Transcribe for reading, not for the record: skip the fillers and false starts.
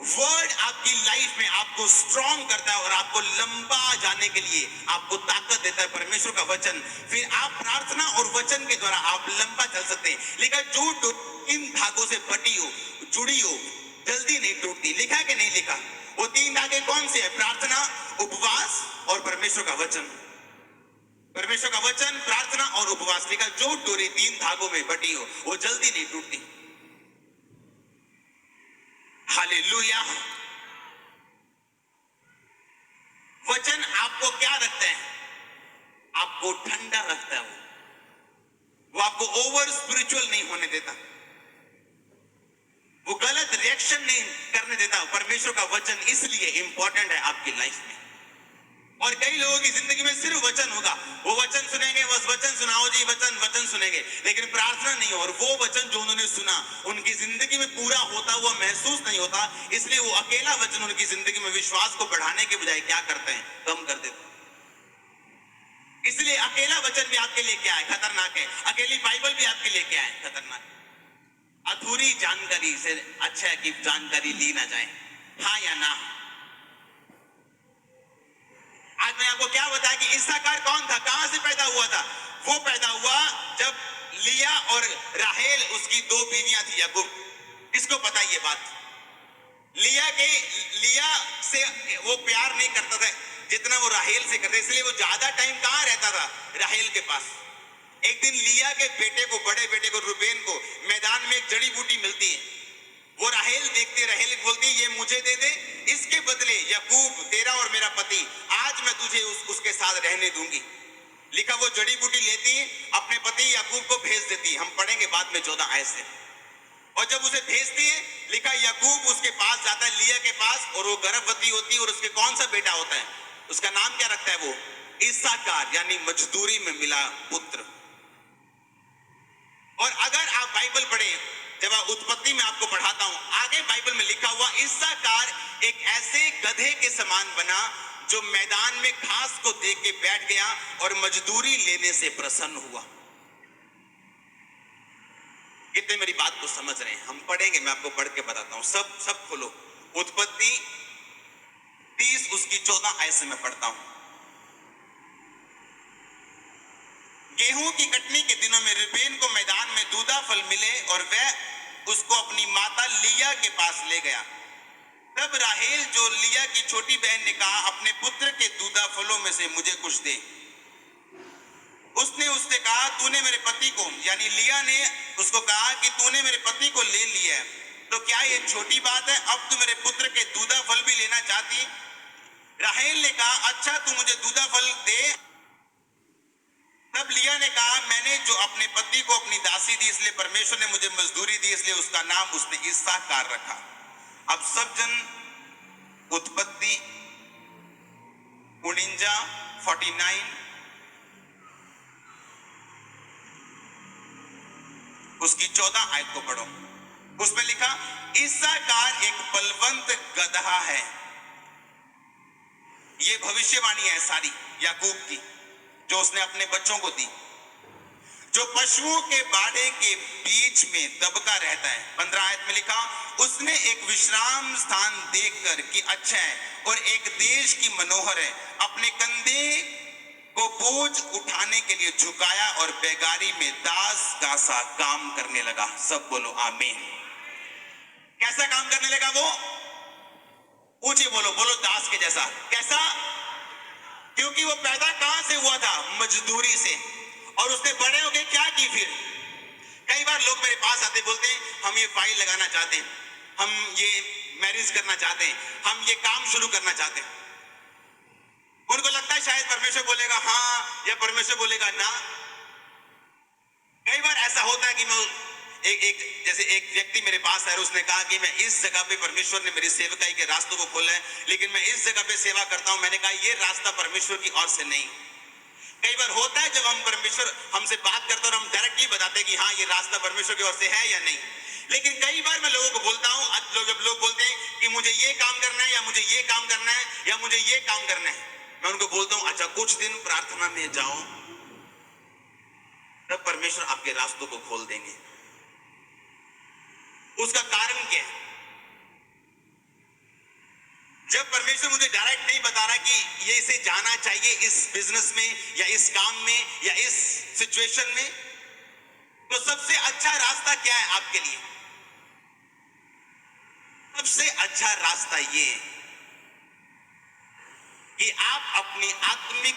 Word आपकी life में आपको स्ट्रॉन्ग करता है और आपको लंबा जाने के लिए आपको ताकत देता है, परमेश्वर का वचन। फिर आप प्रार्थना और वचन के द्वारा आप लंबा चल सकते हैं। लिखा जो इन धागों से बटी हो, जुड़ी हो, जल्दी नहीं टूटती। लिखा है कि नहीं लिखा? वो 3 धागे कौन से है? प्रार्थना, उपवास और परमेश्वर का वचन। परमेश्वर का वचन, प्रार्थना और उपवास। लिखा जो डोरी 3 धागों में बटी हो वो जल्दी नहीं टूटती। हालेलुया। वचन आपको क्या रखता है? आपको ठंडा रखता है। वो आपको ओवर स्पिरिचुअल नहीं होने देता, वो गलत रिएक्शन नहीं करने देता। परमेश्वर का वचन इसलिए इंपॉर्टेंट है आपकी लाइफ में। और कई लोगों की जिंदगी में सिर्फ वचन होगा, वो वचन सुनेंगे, बस वचन सुनाओ जी, वचन वचन सुनेंगे, लेकिन प्रार्थना नहीं हो। और वो वचन जो उन्होंने सुना उनकी जिंदगी में पूरा होता हुआ महसूस नहीं होता, इसलिए वो अकेला वचन उनकी जिंदगी में विश्वास को बढ़ाने के बजाय क्या करते हैं? कम कर देते हैं। इसलिए अकेला वचन भी आपके लिए क्या है? खतरनाक है। अकेली बाइबल भी आपके लिए क्या है? खतरनाक है। अधूरी जानकारी से अच्छा है कि जानकारी ली ना जाए, हाँ या ना। आज मैं आपको क्या बताया कि इस्साकार कौन था, कहां से पैदा हुआ था? वो पैदा हुआ जब लिया और राहेल उसकी 2 बीवियां थी, याकूब। किसको पता ये बात? लिया से वो प्यार नहीं करता था जितना वो राहेल से करता, इसलिए वो ज्यादा टाइम कहां रहता था? राहेल के पास। एक दिन लिया के बेटे को, बड़े बेटे को, रूबेन को, मैदान में एक जड़ी बूटी मिलती है। वो राहेल देखती, राहेल बोलती ये मुझे दे दे, इसके बदले याकूब तेरा और मेरा पति, आज मैं तुझे उसके साथ रहने दूंगी। लिखा वो जड़ी बूटी लेती है, अपने पति याकूब को भेज देती है। हम पढ़ेंगे बाद में 14 आयत से। और जब उसे भेजती है, लिखा याकूब उसके पास जाता है, लिया के पास, और वो गर्भवती होती है। और उसके कौन सा बेटा होता है? उसका नाम क्या रखता है वो? इस्साकार, यानी मजदूरी में मिला पुत्र। और अगर आप बाइबल पढ़े, जब आप उत्पत्ति में आपको पढ़ाता हूं, आगे बाइबल में लिखा हुआ इस्साकार एक ऐसे गधे के समान बना जो मैदान में घास को देख के बैठ गया और मजदूरी लेने से प्रसन्न हुआ। कितने मेरी बात को समझ रहे हैं? हम पढ़ेंगे, मैं आपको पढ़ के बताता हूं। सब खोलो उत्पत्ति 30 उसकी 14 आयत से मैं पढ़ता हूं। गेहूं की कटनी के दिनों में रूबेन को मैदान में दूधा फल मिले और वह उसको अपनी माता लिया के पास ले गया। तब राहेल जो लिया की छोटी बहन ने कहा, अपने पुत्र के दूधा फलों में से मुझे कुछ दे। उसने उससे कहा, तूने मेरे पति को, यानी लिया ने उसको कहा कि तूने मेरे पति को ले लिया है, तो क्या ये छोटी बात है? अब तू मेरे पुत्र के दूधा फल भी लेना चाहती? राहेल ने कहा, अच्छा तू मुझे दूधा फल दे। तब लिया ने कहा, मैंने जो अपने पति को अपनी दासी दी, इसलिए परमेश्वर ने मुझे मजदूरी दी, इसलिए उसका नाम उसने इस्साकार रखा। अब सब जन उत्पत्ति 49 उसकी 14 आयत को पढ़ो। उसमें लिखा, इस्साकार एक बलवंत गदहा है। ये भविष्यवाणी है सारी याकूब की, जो उसने अपने बच्चों को दी, जो पशुओं के बाड़े के बीच में दबका रहता है। 15 आयत में लिखा, उसने एक विश्राम स्थान देखकर कि अच्छा है और एक देश की मनोहर है, अपने कंधे को बोझ उठाने के लिए झुकाया और बेगारी में दास का सा काम करने लगा। सब बोलो आमीन। कैसा काम करने लगा वो? ऊंचे बोलो, बोलो दास के जैसा। कैसा? क्योंकि वो पैदा कहां से हुआ था? मजदूरी से। और उसने बड़े होके क्या की फिर? कई बार लोग मेरे पास आते, बोलते हैं हम ये फाइल लगाना चाहते हैं, हम ये मैरिज करना चाहते हैं, हम ये काम शुरू करना चाहते हैं। उनको लगता है शायद परमेश्वर बोलेगा हाँ या परमेश्वर बोलेगा ना। कई बार ऐसा होता है कि मैं जैसे एक व्यक्ति मेरे पास है, उसने कहा कि मैं इस जगह पे, परमेश्वर ने मेरी सेवकाई के रास्तों को खोला है, लेकिन मैं इस जगह पे सेवा करता हूं। मैंने कहा ये रास्ता परमेश्वर की ओर से नहीं। कई बार होता है जब हम परमेश्वर हमसे बात करते हैं और हम डायरेक्टली बताते हैं कि हाँ ये रास्ता परमेश्वर की ओर से है या नहीं। लेकिन कई बार मैं लोगों को बोलता हूं, जब लोग बोलते हैं कि मुझे ये काम करना है या मुझे ये काम करना है या मुझे ये काम करना है, मैं उनको बोलता हूं अच्छा कुछ दिन प्रार्थना में जाओ, तब परमेश्वर आपके रास्तों को खोल देंगे। उसका कारण क्या है? कि ये इसे जाना चाहिए इस बिजनेस में या इस काम में या इस सिचुएशन में, तो सबसे अच्छा रास्ता क्या है आपके लिए? सबसे अच्छा रास्ता ये कि आप अपनी आत्मिक